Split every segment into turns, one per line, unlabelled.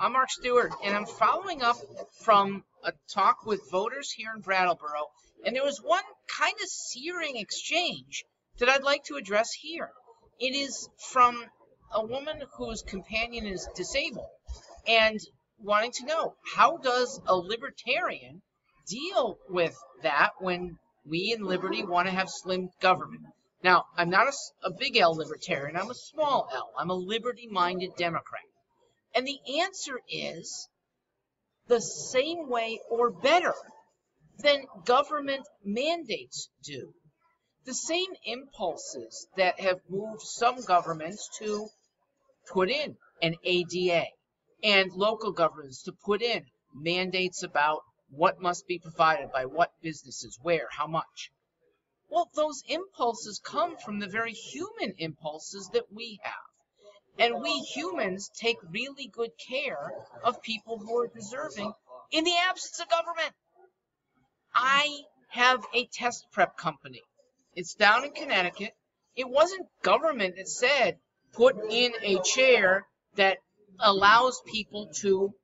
I'm Mark Stewart, and I'm following up from a talk with voters here in Brattleboro, and there was one kind of searing exchange that I'd like to address here. It is from a woman whose companion is disabled and wanting to know, how does a libertarian deal with that when we in Liberty want to have slim government? Now, I'm not a big L libertarian, I'm a small L. I'm a liberty-minded Democrat. And the answer is the same way or better than government mandates do. The same impulses that have moved some governments to put in an ADA and local governments to put in mandates about what must be provided by what businesses, where, how much. Well, those impulses come from the very human impulses that we have. And we humans take really good care of people who are deserving in the absence of government. I have a test prep company. It's down in Connecticut. It wasn't government that said, put in a chair that allows people to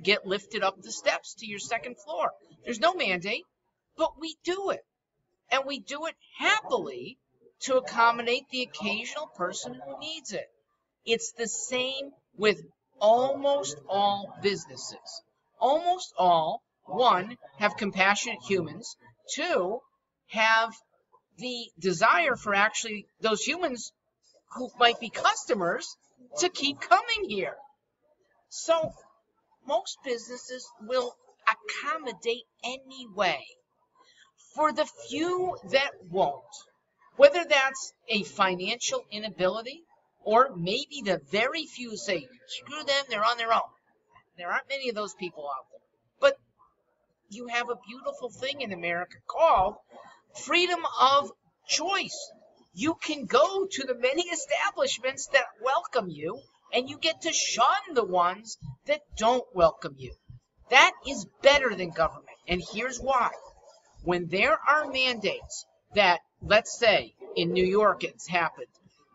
get lifted up the steps to your second floor. There's no mandate, but we do it. And we do it happily to accommodate the occasional person who needs it. It's the same with almost all businesses. Almost all, one, have compassionate humans, two, have the desire for actually those humans who might be customers to keep coming here. So most businesses will accommodate anyway. For the few that won't, whether that's a financial inability, or maybe the very few say, screw them, they're on their own. There aren't many of those people out there. But you have a beautiful thing in America called freedom of choice. You can go to the many establishments that welcome you, and you get to shun the ones that don't welcome you. That is better than government, and here's why. When there are mandates that, let's say, in New York it's happened,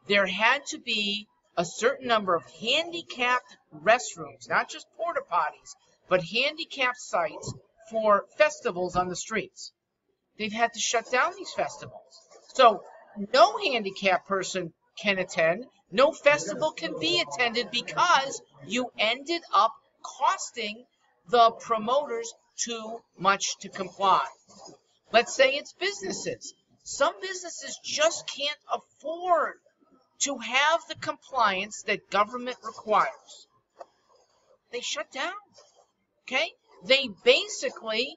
there had to be a certain number of handicapped restrooms, not just porta potties, but handicapped sites for festivals on the streets. They've had to shut down these festivals. So no handicapped person can attend. No festival can be attended because you ended up costing the promoters too much to comply. Let's say it's businesses. Some businesses just can't afford to have the compliance that government requires. They shut down, okay? They basically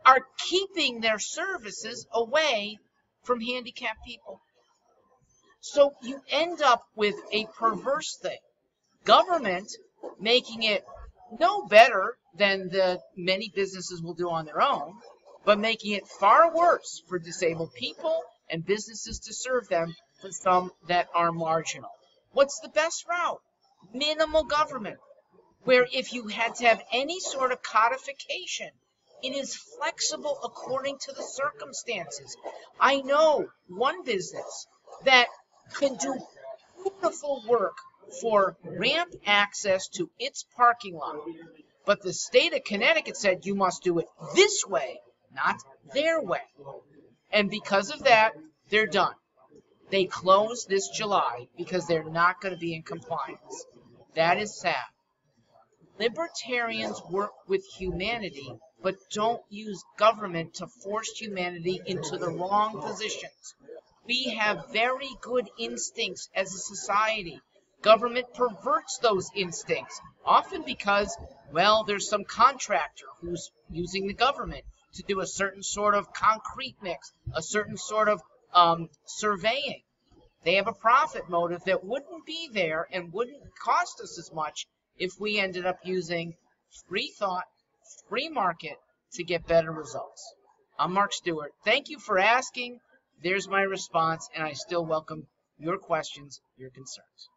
are keeping their services away from handicapped people. So you end up with a perverse thing. Government making it no better than the many businesses will do on their own, but making it far worse for disabled people and businesses to serve them for some that are marginal. What's the best route? Minimal government, where if you had to have any sort of codification, it is flexible according to the circumstances. I know one business that can do beautiful work for ramp access to its parking lot, but the state of Connecticut said you must do it this way, not their way. And because of that, they're done. They close this July because they're not going to be in compliance. That is sad. Libertarians work with humanity, but don't use government to force humanity into the wrong positions. We have very good instincts as a society. Government perverts those instincts, often because, well, there's some contractor who's using the government to do a certain sort of concrete mix, a certain sort of surveying. They have a profit motive that wouldn't be there and wouldn't cost us as much if we ended up using free thought, free market to get better results. I'm Mark Stewart. Thank you for asking. There's my response, and I still welcome your questions, your concerns.